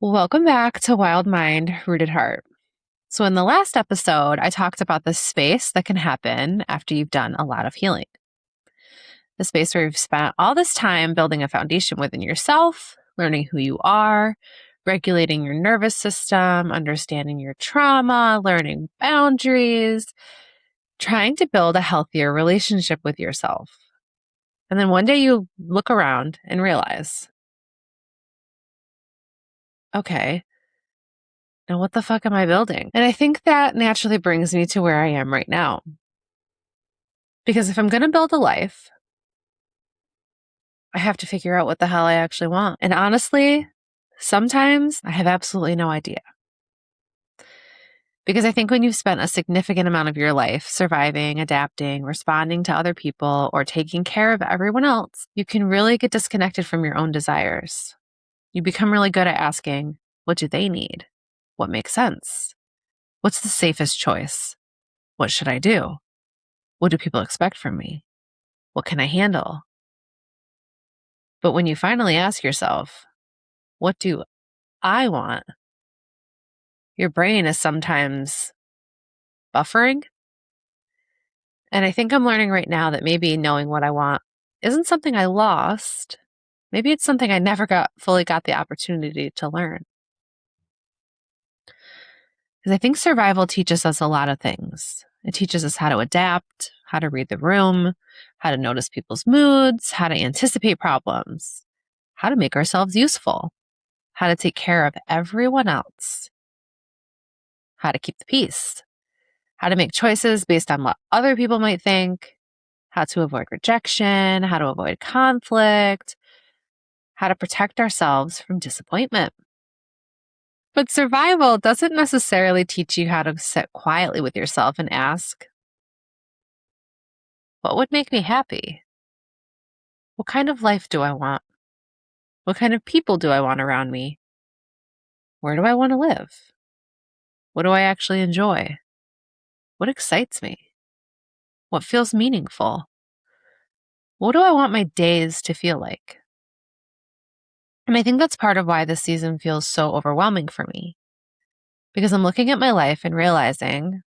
Welcome back to Wild Mind, Rooted Heart. So, in the last episode, I talked about the space that can happen after you've done a lot of healing. The space where you've spent all this time building a foundation within yourself, learning who you are, regulating your nervous system, understanding your trauma, learning boundaries, trying to build a healthier relationship with yourself. And then one day you look around and realize, okay, now what the fuck am I building? And I think that naturally brings me to where I am right now. Because if I'm going to build a life, I have to figure out what the hell I actually want. And honestly, sometimes I have absolutely no idea. Because I think when you've spent a significant amount of your life surviving, adapting, responding to other people, or taking care of everyone else, you can really get disconnected from your own desires. You become really good at asking, what do they need? What makes sense? What's the safest choice? What should I do? What do people expect from me? What can I handle? But when you finally ask yourself, what do I want? Your brain is sometimes buffering. And I think I'm learning right now that maybe knowing what I want isn't something I lost. Maybe it's something I never fully got the opportunity to learn. Because I think survival teaches us a lot of things. It teaches us how to adapt, how to read the room, how to notice people's moods, how to anticipate problems, how to make ourselves useful, how to take care of everyone else, how to keep the peace, how to make choices based on what other people might think, how to avoid rejection, how to avoid conflict, how to protect ourselves from disappointment. But survival doesn't necessarily teach you how to sit quietly with yourself and ask, what would make me happy? What kind of life do I want? What kind of people do I want around me? Where do I want to live? What do I actually enjoy? What excites me? What feels meaningful? What do I want my days to feel like? And I think that's part of why this season feels so overwhelming for me. Because I'm looking at my life and realizing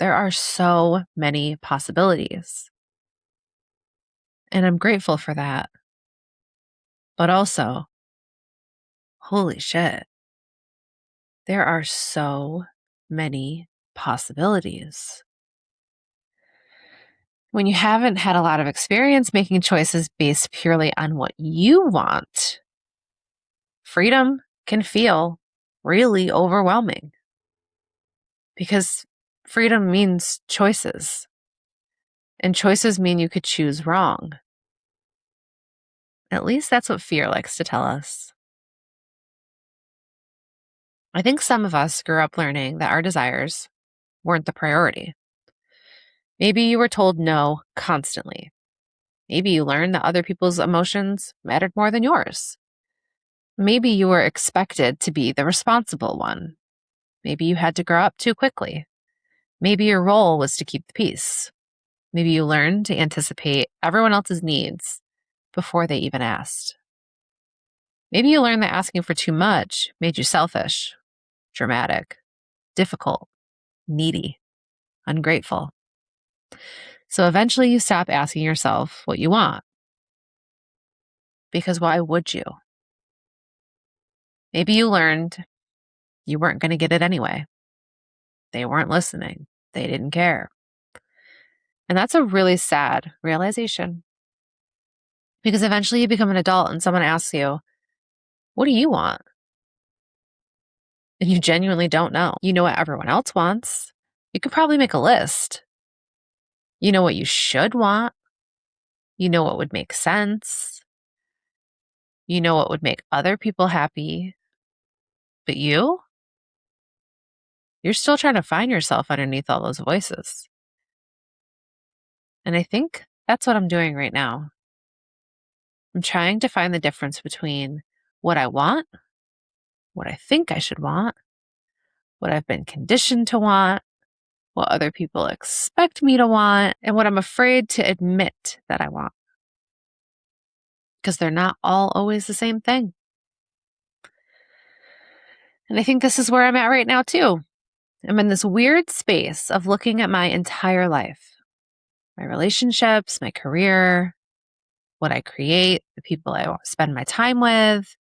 there are so many possibilities. And I'm grateful for that. But also, holy shit, there are so many possibilities. When you haven't had a lot of experience making choices based purely on what you want, freedom can feel really overwhelming. Because freedom means choices. And choices mean you could choose wrong. At least that's what fear likes to tell us. I think some of us grew up learning that our desires weren't the priority. Maybe you were told no constantly. Maybe you learned that other people's emotions mattered more than yours. Maybe you were expected to be the responsible one. Maybe you had to grow up too quickly. Maybe your role was to keep the peace. Maybe you learned to anticipate everyone else's needs before they even asked. Maybe you learned that asking for too much made you selfish, dramatic, difficult, needy, ungrateful. So eventually you stop asking yourself what you want. Because why would you? Maybe you learned you weren't going to get it anyway. They weren't listening. They didn't care. And that's a really sad realization. Because eventually you become an adult and someone asks you, what do you want? And you genuinely don't know. You know what everyone else wants. You could probably make a list. You know what you should want. You know what would make sense. You know what would make other people happy. But you're still trying to find yourself underneath all those voices. And I think that's what I'm doing right now. I'm trying to find the difference between what I want, what I think I should want, what I've been conditioned to want, what other people expect me to want, and what I'm afraid to admit that I want. Because they're not all always the same thing. And I think this is where I'm at right now, too. I'm in this weird space of looking at my entire life, my relationships, my career, what I create, the people I want to spend my time with,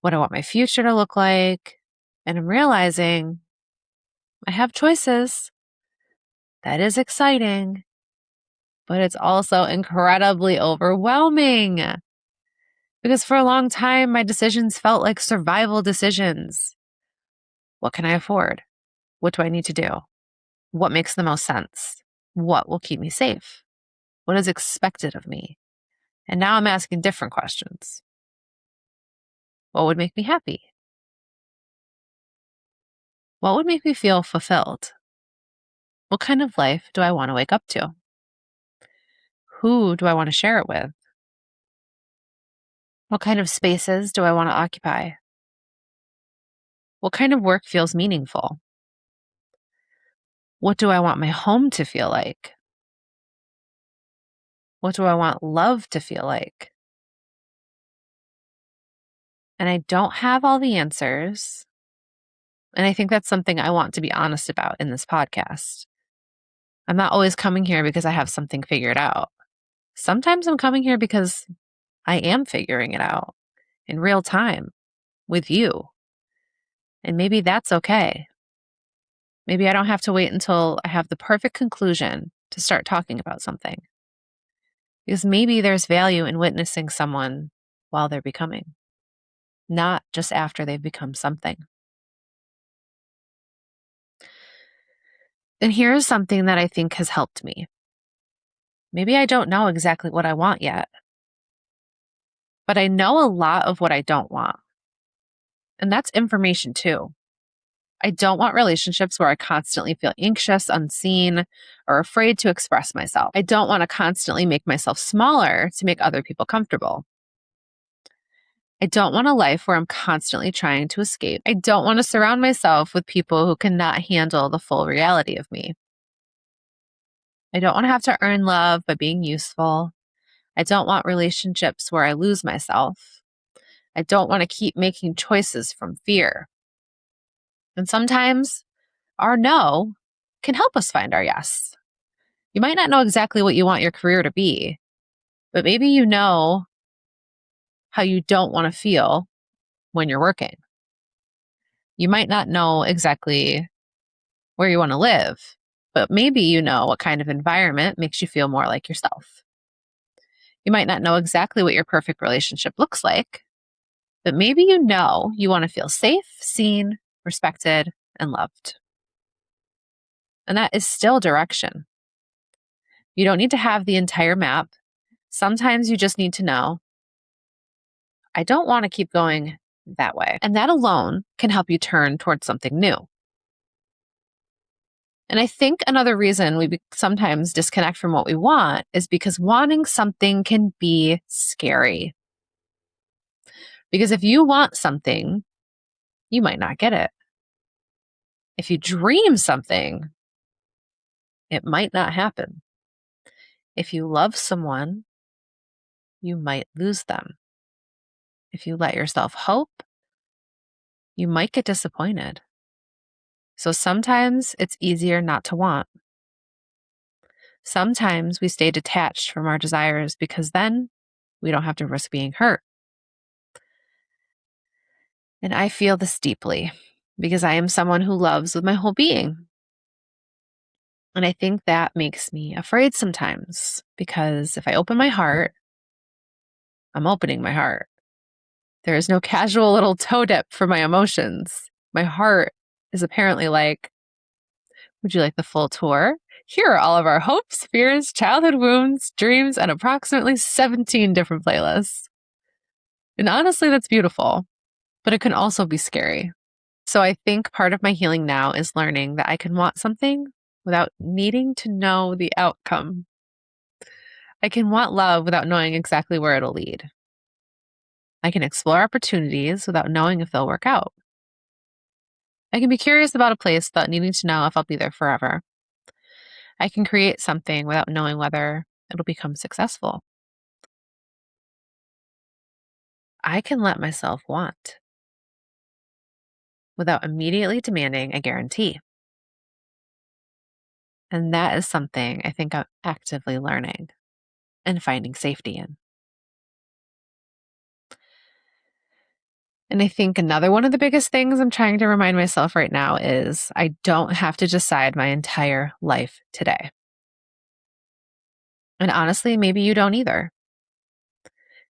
what I want my future to look like. And I'm realizing I have choices. That is exciting, but it's also incredibly overwhelming because for a long time, my decisions felt like survival decisions. What can I afford? What do I need to do? What makes the most sense? What will keep me safe? What is expected of me? And now I'm asking different questions. What would make me happy? What would make me feel fulfilled? What kind of life do I want to wake up to? Who do I want to share it with? What kind of spaces do I want to occupy? What kind of work feels meaningful? What do I want my home to feel like? What do I want love to feel like? And I don't have all the answers. And I think that's something I want to be honest about in this podcast. I'm not always coming here because I have something figured out. Sometimes I'm coming here because I am figuring it out in real time with you. And maybe that's okay. Maybe I don't have to wait until I have the perfect conclusion to start talking about something. Because maybe there's value in witnessing someone while they're becoming, not just after they've become something. And here's something that I think has helped me. Maybe I don't know exactly what I want yet, but I know a lot of what I don't want. And that's information too. I don't want relationships where I constantly feel anxious, unseen, or afraid to express myself. I don't want to constantly make myself smaller to make other people comfortable. I don't want a life where I'm constantly trying to escape. I don't want to surround myself with people who cannot handle the full reality of me. I don't want to have to earn love by being useful. I don't want relationships where I lose myself. I don't want to keep making choices from fear. And sometimes our no can help us find our yes. You might not know exactly what you want your career to be, but maybe you know how you don't want to feel when you're working. You might not know exactly where you want to live, but maybe you know what kind of environment makes you feel more like yourself. You might not know exactly what your perfect relationship looks like, but maybe you know you want to feel safe, seen, respected, and loved. And that is still direction. You don't need to have the entire map. Sometimes you just need to know, I don't want to keep going that way. And that alone can help you turn towards something new. And I think another reason we sometimes disconnect from what we want is because wanting something can be scary. Because if you want something, you might not get it. If you dream something, it might not happen. If you love someone, you might lose them. If you let yourself hope, you might get disappointed. So sometimes it's easier not to want. Sometimes we stay detached from our desires because then we don't have to risk being hurt. And I feel this deeply because I am someone who loves with my whole being. And I think that makes me afraid sometimes because if I open my heart, I'm opening my heart. There is no casual little toe dip for my emotions. My heart is apparently like, would you like the full tour? Here are all of our hopes, fears, childhood wounds, dreams, and approximately 17 different playlists. And honestly, that's beautiful, but it can also be scary. So I think part of my healing now is learning that I can want something without needing to know the outcome. I can want love without knowing exactly where it'll lead. I can explore opportunities without knowing if they'll work out. I can be curious about a place without needing to know if I'll be there forever. I can create something without knowing whether it'll become successful. I can let myself want. without immediately demanding a guarantee. And that is something I think I'm actively learning and finding safety in. And I think another one of the biggest things I'm trying to remind myself right now is I don't have to decide my entire life today. And honestly, maybe you don't either.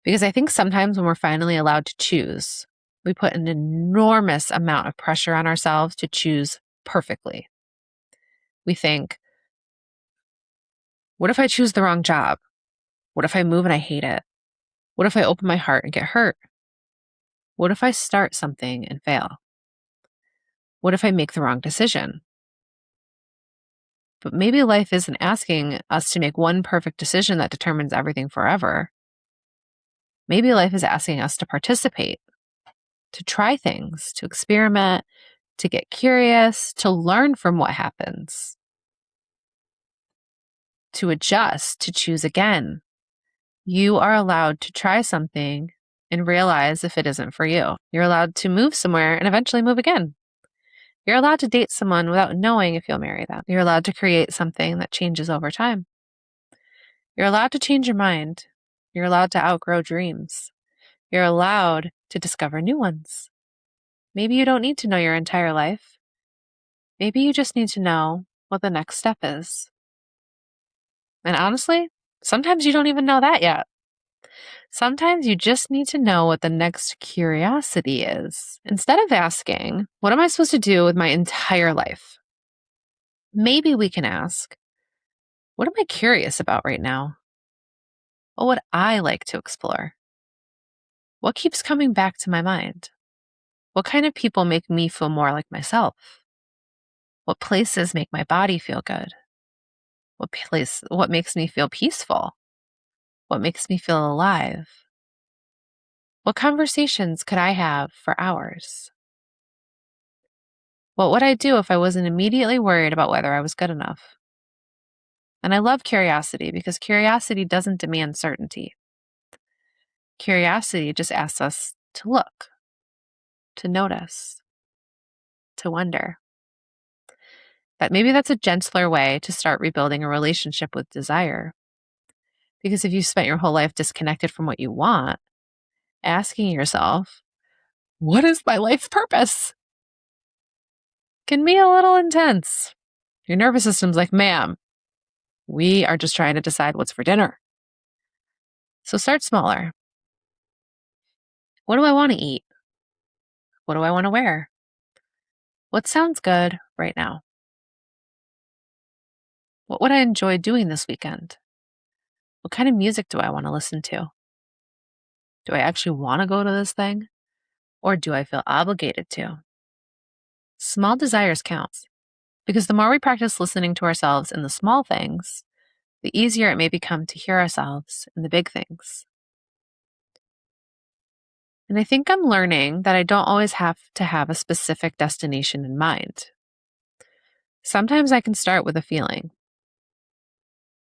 Because I think sometimes when we're finally allowed to choose, we put an enormous amount of pressure on ourselves to choose perfectly. We think, what if I choose the wrong job? What if I move and I hate it? What if I open my heart and get hurt? What if I start something and fail? What if I make the wrong decision? But maybe life isn't asking us to make one perfect decision that determines everything forever. Maybe life is asking us to participate, to try things, to experiment, to get curious, to learn from what happens, to adjust, to choose again. You are allowed to try something and realize if it isn't for you. You're allowed to move somewhere and eventually move again. You're allowed to date someone without knowing if you'll marry them. You're allowed to create something that changes over time. You're allowed to change your mind. You're allowed to outgrow dreams. You're allowed to discover new ones. Maybe you don't need to know your entire life. Maybe you just need to know what the next step is. And honestly, sometimes you don't even know that yet. Sometimes you just need to know what the next curiosity is. Instead of asking, what am I supposed to do with my entire life? Maybe we can ask, what am I curious about right now? What would I like to explore? What keeps coming back to my mind? What kind of people make me feel more like myself? What places make my body feel good? What makes me feel peaceful? What makes me feel alive? What conversations could I have for hours? What would I do if I wasn't immediately worried about whether I was good enough? And I love curiosity because curiosity doesn't demand certainty. Curiosity just asks us to look, to notice, to wonder. That maybe that's a gentler way to start rebuilding a relationship with desire. Because if you spent your whole life disconnected from what you want, asking yourself, what is my life's purpose? Can be a little intense. Your nervous system's like, ma'am, we are just trying to decide what's for dinner. So start smaller. What do I want to eat? What do I want to wear? What sounds good right now? What would I enjoy doing this weekend? What kind of music do I want to listen to? Do I actually want to go to this thing? Or do I feel obligated to? Small desires count because the more we practice listening to ourselves in the small things, the easier it may become to hear ourselves in the big things. And I think I'm learning that I don't always have to have a specific destination in mind. Sometimes I can start with a feeling.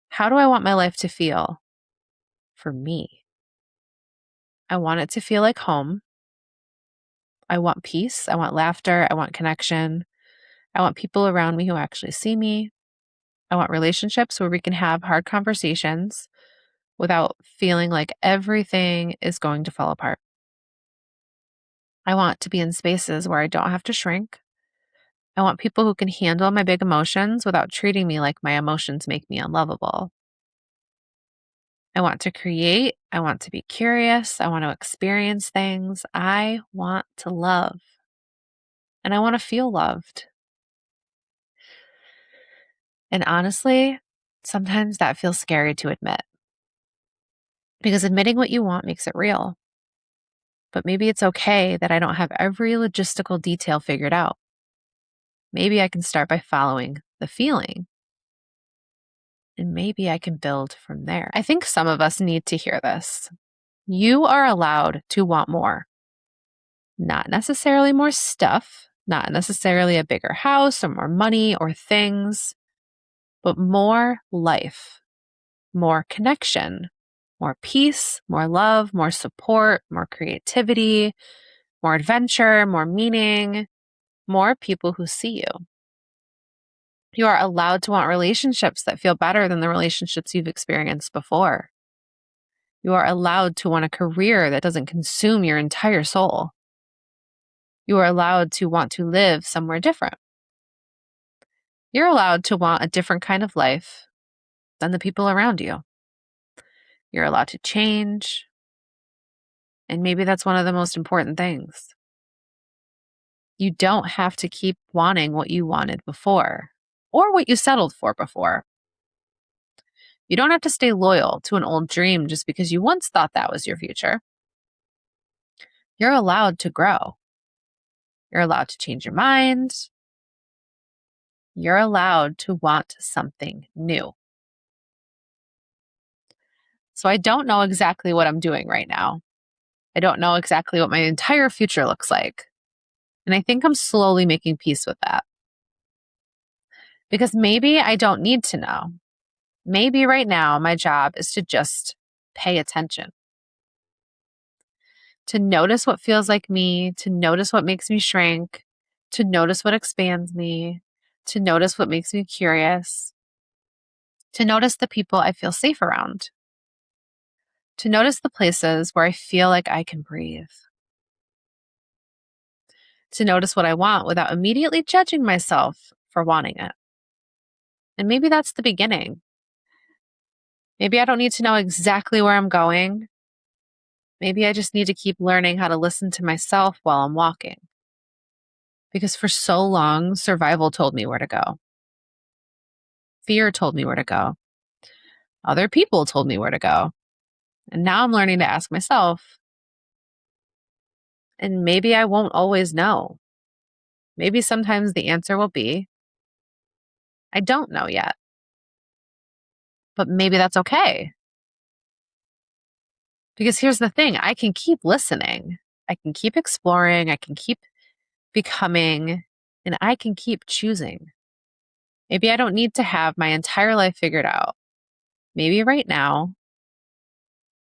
How do I want my life to feel for me? I want it to feel like home. I want peace. I want laughter. I want connection. I want people around me who actually see me. I want relationships where we can have hard conversations without feeling like everything is going to fall apart. I want to be in spaces where I don't have to shrink. I want people who can handle my big emotions without treating me like my emotions make me unlovable. I want to create. I want to be curious. I want to experience things. I want to love. And I want to feel loved. And honestly, sometimes that feels scary to admit because admitting what you want makes it real. But maybe it's okay that I don't have every logistical detail figured out. Maybe I can start by following the feeling. And maybe I can build from there. I think some of us need to hear this. You are allowed to want more. Not necessarily more stuff, not necessarily a bigger house or more money or things, but more life, more connection, more peace, more love, more support, more creativity, more adventure, more meaning. more people who see you. You are allowed to want relationships that feel better than the relationships you've experienced before. You are allowed to want a career that doesn't consume your entire soul. You are allowed to want to live somewhere different. You're allowed to want a different kind of life than the people around you. You're allowed to change. And maybe that's one of the most important things. You don't have to keep wanting what you wanted before or what you settled for before. You don't have to stay loyal to an old dream just because you once thought that was your future. You're allowed to grow. You're allowed to change your mind. You're allowed to want something new. So I don't know exactly what I'm doing right now. I don't know exactly what my entire future looks like. And I think I'm slowly making peace with that. Because maybe I don't need to know. Maybe right now my job is to just pay attention. To notice what feels like me, to notice what makes me shrink, to notice what expands me, to notice what makes me curious, to notice the people I feel safe around, to notice the places where I feel like I can breathe, to notice what I want without immediately judging myself for wanting it. And maybe that's the beginning. Maybe I don't need to know exactly where I'm going. Maybe I just need to keep learning how to listen to myself while I'm walking. Because for so long, survival told me where to go. Fear told me where to go. Other people told me where to go. And now I'm learning to ask myself, and maybe I won't always know. Maybe sometimes the answer will be, I don't know yet. But maybe that's okay. Because here's the thing, I can keep listening. I can keep exploring. I can keep becoming, and I can keep choosing. Maybe I don't need to have my entire life figured out. Maybe right now,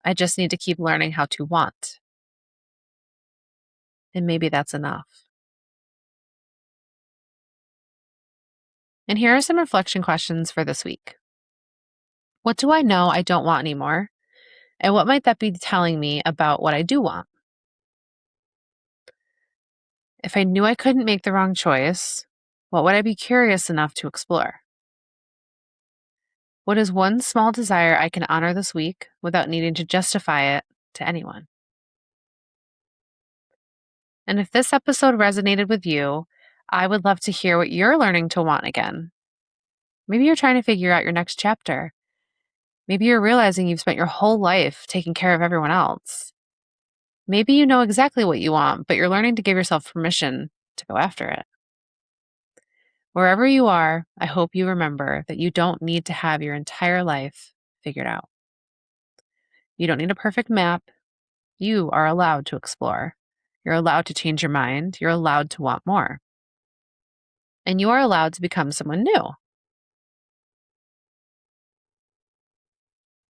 I just need to keep learning how to want. And maybe that's enough. And here are some reflection questions for this week. What do I know I don't want anymore? And what might that be telling me about what I do want? If I knew I couldn't make the wrong choice, what would I be curious enough to explore? What is one small desire I can honor this week without needing to justify it to anyone? And if this episode resonated with you, I would love to hear what you're learning to want again. Maybe you're trying to figure out your next chapter. Maybe you're realizing you've spent your whole life taking care of everyone else. Maybe you know exactly what you want, but you're learning to give yourself permission to go after it. Wherever you are, I hope you remember that you don't need to have your entire life figured out. You don't need a perfect map. You are allowed to explore. You're allowed to change your mind. You're allowed to want more. And you are allowed to become someone new.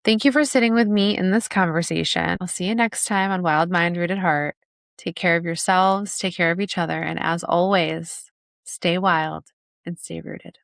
Thank you for sitting with me in this conversation. I'll see you next time on Wild Mind, Rooted Heart. Take care of yourselves, take care of each other, and as always, stay wild and stay rooted.